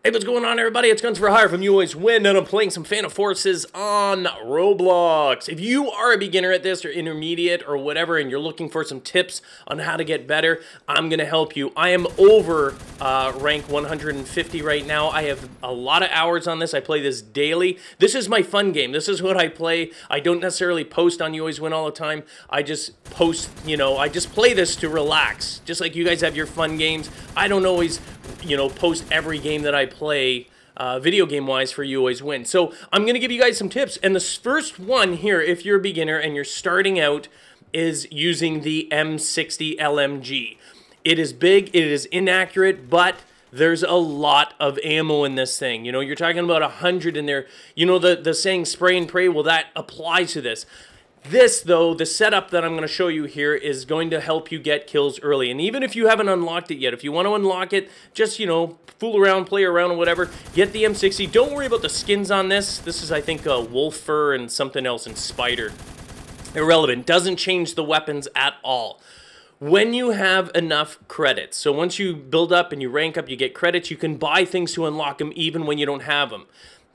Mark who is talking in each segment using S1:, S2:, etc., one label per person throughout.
S1: Hey, what's going on, everybody? It's Guns for Hire from YouAlwaysWin, and I'm playing some Phantom Forces on Roblox. If you are a beginner at this or intermediate or whatever, and you're looking for some tips on how to get better, I'm going to help you. I am over rank 150 right now. I have a lot of hours on this. I play this daily. This is my fun game. This is what I play. I don't necessarily post on YouAlwaysWin all the time. I just post, I just play this to relax. Just like you guys have your fun games. I don't always post every game that I play video game wise for YouAlwaysWin. So I'm going to give you guys some tips. And the first one here, if you're a beginner and you're starting out, is using the M60 LMG. It is big, it is inaccurate, but there's a lot of ammo in this thing. You're talking about 100 in there. The saying spray and pray, well, that applies to this. This, though, the setup that I'm going to show you here is going to help you get kills early. And even if you haven't unlocked it yet, if you want to unlock it, just, fool around, play around, or whatever, get the M60. Don't worry about the skins on this. This is, I think, wolf fur and something else, and spider. Irrelevant. Doesn't change the weapons at all. When you have enough credits, so once you build up and you rank up, you get credits, you can buy things to unlock them even when you don't have them.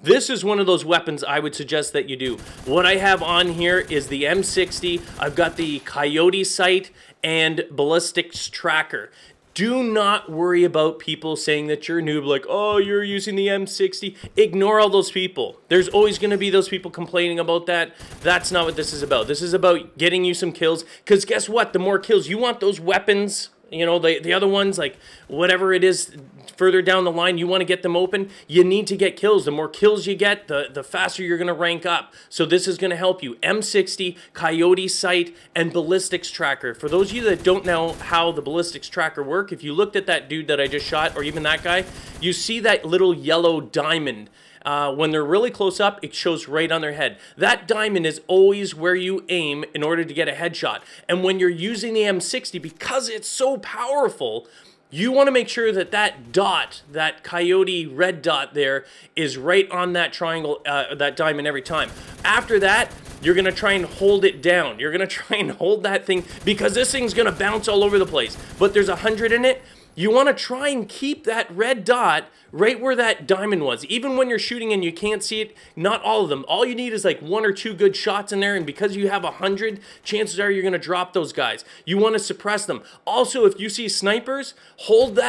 S1: This is one of those weapons I would suggest that you do. What I have on here is the M60. I've got the Coyote sight and ballistics tracker. Do not worry about people saying that you're a noob, like, oh, you're using the M60. Ignore all those people. There's always going to be those people complaining about that. That's not what this is about. This is about getting you some kills, because guess what? The more kills, you want those weapons, the other ones, like whatever it is further down the line, you want to get them open, you need to get kills. The more kills you get, the faster you're going to rank up. So this is going to help you. M60, Coyote sight, and ballistics tracker. For those of you that don't know how the ballistics tracker work, if you looked at that dude that I just shot, or even that guy, you see that little yellow diamond. When they're really close up, it shows right on their head. That diamond is always where you aim in order to get a headshot. And when you're using the M60, because it's so powerful, you want to make sure that that dot, that coyote red dot there, is right on that triangle, that diamond every time. After that, you're going to try and hold it down. You're going to try and hold that thing, because this thing's going to bounce all over the place. But there's 100 in it. You want to try and keep that red dot right where that diamond was. Even when you're shooting and you can't see it, not all of them. All you need is like 1 or 2 good shots in there, and because you have 100, chances are you're going to drop those guys. You want to suppress them. Also, if you see snipers, hold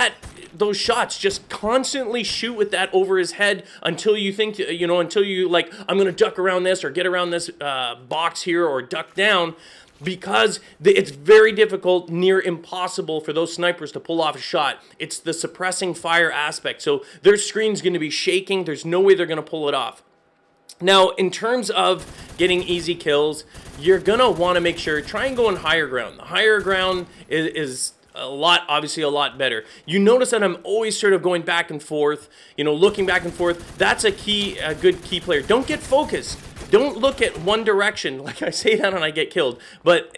S1: those shots. Just constantly shoot with that over his head until you think, until you like, I'm going to duck around this or get around this box here or duck down. Because it's very difficult, near impossible for those snipers to pull off a shot. It's the suppressing fire aspect. So their screen's going to be shaking. There's no way they're going to pull it off. Now, in terms of getting easy kills, you're going to want to make sure, try and go on higher ground. The higher ground is obviously a lot better. You notice that I'm always sort of going back and forth, looking back and forth. That's a good key player. Don't get focused. Don't look at one direction. Like, I say that and I get killed. But,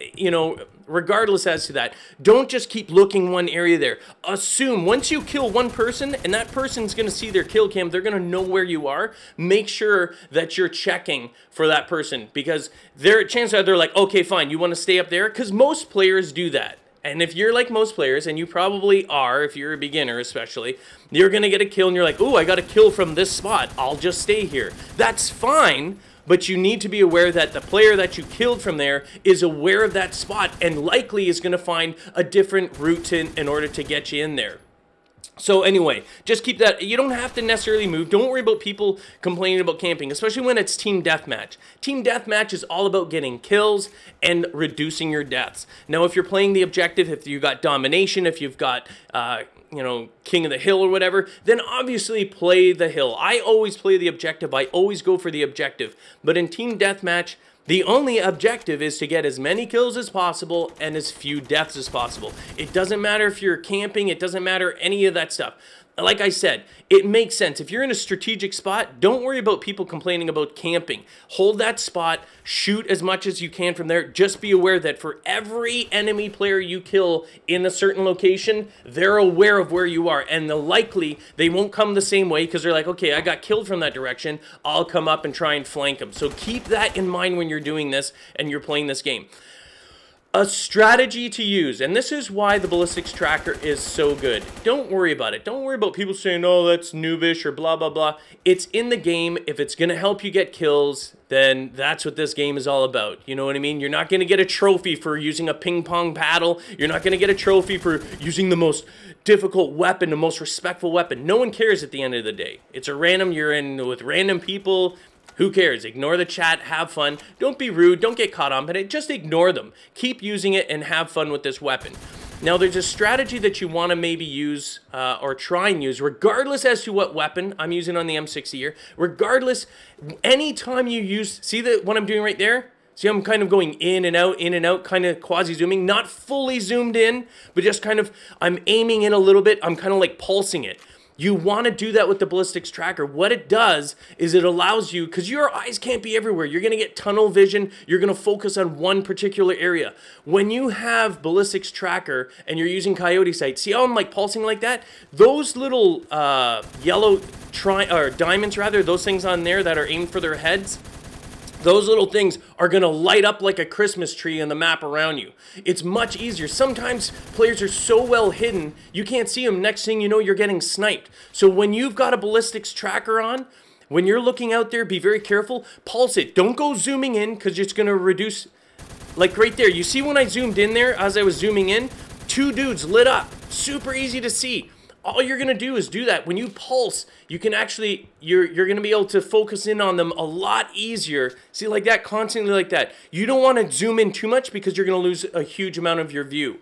S1: regardless as to that, don't just keep looking one area there. Assume once you kill one person and that person's going to see their kill cam, they're going to know where you are. Make sure that you're checking for that person, because chances are they're like, okay, fine, you want to stay up there? Because most players do that. And if you're like most players, and you probably are, if you're a beginner especially, you're going to get a kill and you're like, ooh, I got a kill from this spot. I'll just stay here. That's fine. But you need to be aware that the player that you killed from there is aware of that spot and likely is going to find a different route in order to get you in there. So anyway, just keep that. You don't have to necessarily move. Don't worry about people complaining about camping, especially when it's team deathmatch. Team deathmatch is all about getting kills and reducing your deaths. Now, if you're playing the objective, if you've got domination, if you've got, king of the hill or whatever, then obviously play the hill. I always play the objective. I always go for the objective. But in team deathmatch, the only objective is to get as many kills as possible and as few deaths as possible. It doesn't matter if you're camping. It doesn't matter any of that stuff. Like I said, it makes sense. If you're in a strategic spot, don't worry about people complaining about camping. Hold that spot, shoot as much as you can from there. Just be aware that for every enemy player you kill in a certain location, they're aware of where you are. And likely, they won't come the same way, because they're like, okay, I got killed from that direction. I'll come up and try and flank them. So keep that in mind when you're doing this and you're playing this game. A strategy to use, and this is why the ballistics tracker is so good. Don't worry about it. Don't worry about people saying, oh, that's noobish or blah, blah, blah. It's in the game. If it's going to help you get kills, then that's what this game is all about. You know what I mean? You're not going to get a trophy for using a ping pong paddle. You're not going to get a trophy for using the most difficult weapon, the most respectful weapon. No one cares at the end of the day. It's a random, you're in with random people. Who cares? Ignore the chat, have fun. Don't be rude, don't get caught on it, just ignore them. Keep using it and have fun with this weapon. Now, there's a strategy that you want to maybe use or try and use, regardless as to what weapon. I'm using on the M60 here. Regardless, anytime you use, see what I'm doing right there? See, I'm kind of going in and out, kind of quasi-zooming. Not fully zoomed in, but just kind of, I'm aiming in a little bit. I'm kind of like pulsing it. You want to do that with the ballistics tracker. What it does is it allows you, because your eyes can't be everywhere. You're going to get tunnel vision. You're going to focus on one particular area. When you have ballistics tracker and you're using coyote sight, see how I'm like pulsing like that? Those little yellow diamonds, rather, those things on there that are aimed for their heads, those little things are going to light up like a Christmas tree in the map around you. It's much easier. Sometimes players are so well hidden, you can't see them. Next thing you know, you're getting sniped. So when you've got a ballistics tracker on, when you're looking out there, be very careful. Pulse it. Don't go zooming in because it's going to reduce. Like right there. You see when I zoomed in there, as I was zooming in, two dudes lit up. Super easy to see. All you're going to do is do that. When you pulse, you can actually, you're going to be able to focus in on them a lot easier. See, like that, constantly like that. You don't want to zoom in too much because you're going to lose a huge amount of your view.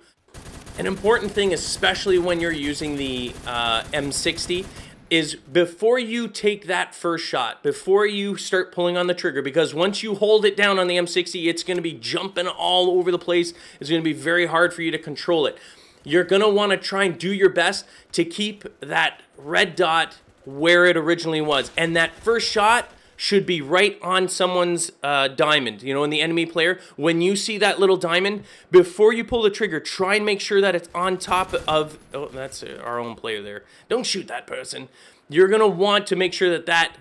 S1: An important thing, especially when you're using the M60, is before you take that first shot, before you start pulling on the trigger, because once you hold it down on the M60, it's going to be jumping all over the place. It's going to be very hard for you to control it. You're going to want to try and do your best to keep that red dot where it originally was. And that first shot should be right on someone's diamond, you know, in the enemy player. When you see that little diamond, before you pull the trigger, try and make sure that it's on top of, oh, that's our own player there. Don't shoot that person. You're going to want to make sure that that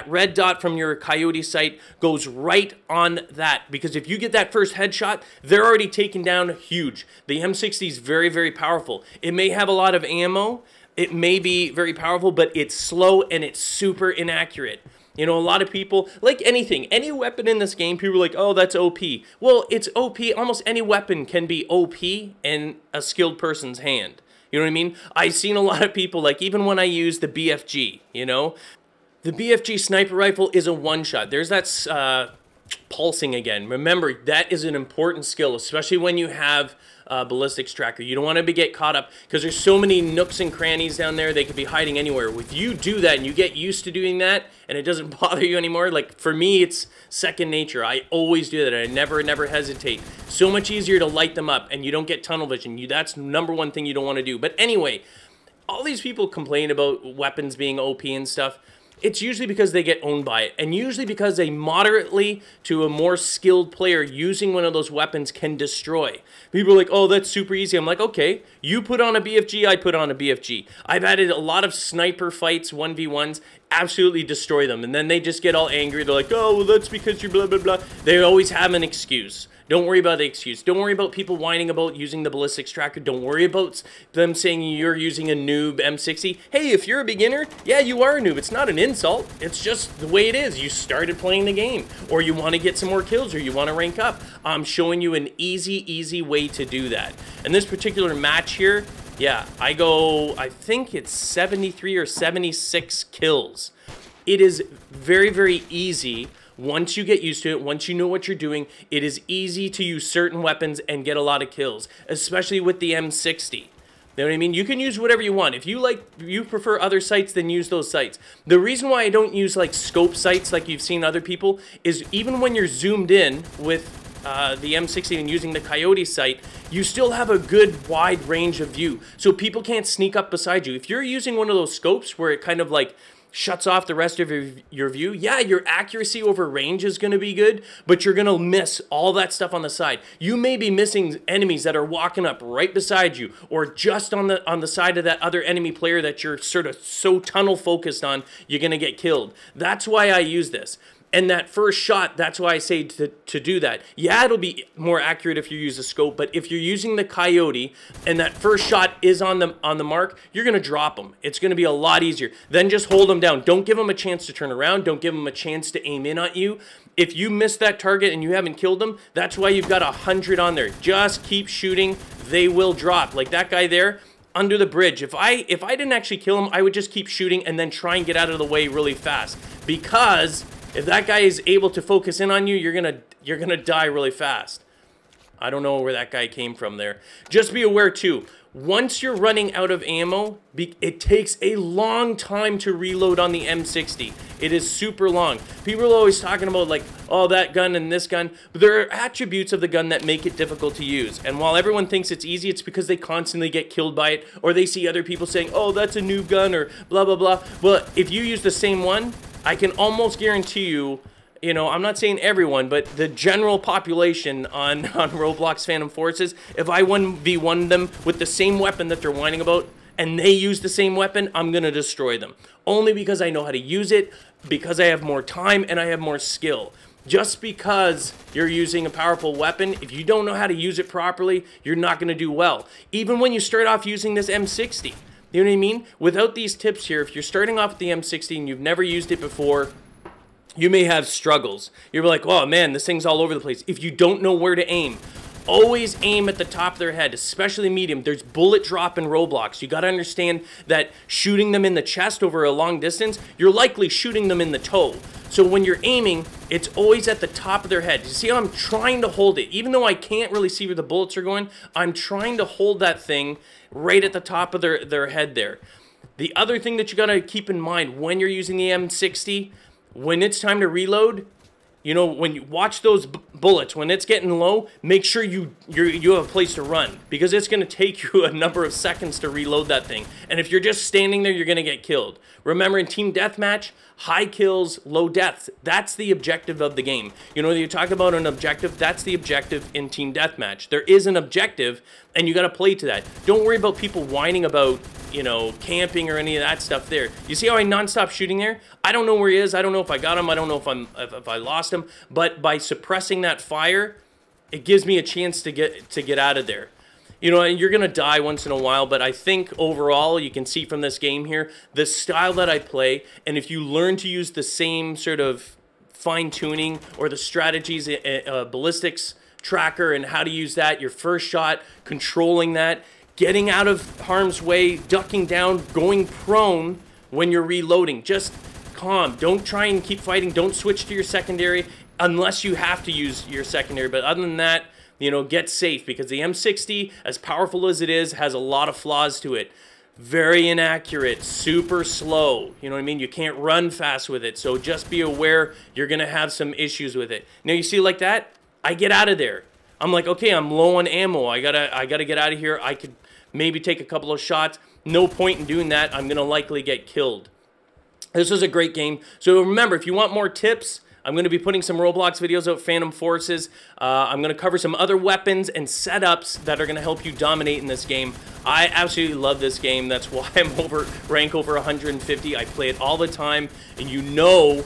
S1: red dot from your coyote sight goes right on that, because if you get that first headshot, they're already taken down huge. The M60 is very, very powerful. It may have a lot of ammo, it may be very powerful, but it's slow and it's super inaccurate. You know, a lot of people, like anything, any weapon in this game, people are like, oh, that's OP. Well, it's OP. Almost any weapon can be OP in a skilled person's hand. You know what I mean? I've seen a lot of people, like even when I use the BFG, you know, the BFG sniper rifle is a one-shot. There's that pulsing again. Remember, that is an important skill, especially when you have ballistics tracker. You don't want to get caught up because there's so many nooks and crannies down there. They could be hiding anywhere. If you do that and you get used to doing that and it doesn't bother you anymore, like for me, it's second nature. I always do that. I never hesitate. So much easier to light them up and you don't get tunnel vision. That's number one thing you don't want to do. But anyway, all these people complain about weapons being OP and stuff. It's usually because they get owned by it, and usually because a moderately to a more skilled player using one of those weapons can destroy. People are like, oh, that's super easy. I'm like, okay, you put on a BFG, I put on a BFG. I've added a lot of sniper fights, 1v1s, absolutely destroy them, and then they just get all angry. They're like, oh, well, that's because you're blah, blah, blah. They always have an excuse. Don't worry about the excuse. Don't worry about people whining about using the ballistics tracker. Don't worry about them saying you're using a noob M60. Hey, if you're a beginner, yeah, you are a noob. It's not an insult. It's just the way it is. You started playing the game, or you want to get some more kills, or you want to rank up. I'm showing you an easy way to do that. And this particular match here, yeah, I think it's 73 or 76 kills. It is very easy. Once you get used to it, once you know what you're doing, it is easy to use certain weapons and get a lot of kills, especially with the M60. You know what I mean? You can use whatever you want. If you prefer other sights, then use those sights. The reason why I don't use like scope sights like you've seen other people is even when you're zoomed in with the M60 and using the coyote sight, you still have a good wide range of view. So people can't sneak up beside you. If you're using one of those scopes where it kind of like shuts off the rest of your view, yeah, your accuracy over range is going to be good, but you're going to miss all that stuff on the side. You may be missing enemies that are walking up right beside you, or just on the side of that other enemy player that you're sort of so tunnel focused on, you're going to get killed. That's why I use this. And that first shot, that's why I say to do that. Yeah, it'll be more accurate if you use a scope, but if you're using the Coyote and that first shot is on the mark, you're going to drop them. It's going to be a lot easier. Then just hold them down. Don't give them a chance to turn around. Don't give them a chance to aim in at you. If you miss that target and you haven't killed them, that's why you've got 100 on there. Just keep shooting. They will drop. Like that guy there under the bridge. If I didn't actually kill him, I would just keep shooting and then try and get out of the way really fast. Because if that guy is able to focus in on you, you're gonna die really fast. I don't know where that guy came from there. Just be aware too, once you're running out of ammo, it takes a long time to reload on the M60. It is super long. People are always talking about like, oh, that gun and this gun. But there are attributes of the gun that make it difficult to use. And while everyone thinks it's easy, it's because they constantly get killed by it. Or they see other people saying, oh, that's a new gun or blah, blah, blah. Well, if you use the same one, I can almost guarantee you, you know, I'm not saying everyone, but the general population on Roblox Phantom Forces, if I 1v1 them with the same weapon that they're whining about, and they use the same weapon, I'm going to destroy them. Only because I know how to use it, because I have more time, and I have more skill. Just because you're using a powerful weapon, if you don't know how to use it properly, you're not going to do well. Even when you start off using this M60. You know what I mean? Without these tips here, if you're starting off with the M60 and you've never used it before, you may have struggles. You're like, oh man, this thing's all over the place. If you don't know where to aim, always aim at the top of their head, especially medium. There's bullet drop in Roblox. You got to understand that shooting them in the chest over a long distance, you're likely shooting them in the toe. So when you're aiming, it's always at the top of their head. You see how I'm trying to hold it? Even though I can't really see where the bullets are going, I'm trying to hold that thing right at the top of their head there. The other thing that you got to keep in mind when you're using the M60, when it's time to reload, you know, when you watch those bullets, when it's getting low, make sure you have a place to run, because it's going to take you a number of seconds to reload that thing. And if you're just standing there, you're going to get killed. Remember, in team deathmatch, high kills, low deaths. That's the objective of the game. You know, you talk about an objective, that's the objective in team deathmatch. There is an objective, and you got to play to that. Don't worry about people whining about, you know, camping or any of that stuff there. You see how I non-stop shooting there? I don't know where he is. I don't know if I got him. I don't know if I lost him. But by suppressing that fire, it gives me a chance to get out of there. You know, and you're going to die once in a while, but I think overall, you can see from this game here, the style that I play, and if you learn to use the same sort of fine-tuning or the strategies, ballistics tracker and how to use that, your first shot, controlling that, getting out of harm's way, ducking down, going prone when you're reloading. Just calm. Don't try and keep fighting. Don't switch to your secondary unless you have to use your secondary. But other than that, you know, get safe, because the M60, as powerful as it is, has a lot of flaws to it. Very inaccurate, super slow. You know what I mean? You can't run fast with it. So just be aware you're going to have some issues with it. Now, you see like that? I get out of there. I'm like, okay, I'm low on ammo. I gotta get out of here. I could maybe take a couple of shots. No point in doing that. I'm going to likely get killed. This was a great game. So remember, if you want more tips, I'm going to be putting some Roblox videos out, Phantom Forces. I'm going to cover some other weapons and setups that are going to help you dominate in this game. I absolutely love this game. That's why I'm rank over 150. I play it all the time, and you know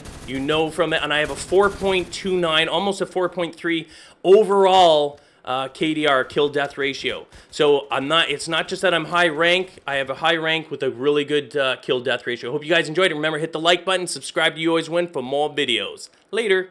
S1: from it. And I have a 4.29, almost a 4.3 overall KDR, kill death ratio. So it's not just that I'm high rank. I have a high rank with a really good kill death ratio. Hope you guys enjoyed it. Remember, hit the like button, subscribe to YouAlwaysWin for more videos. Later.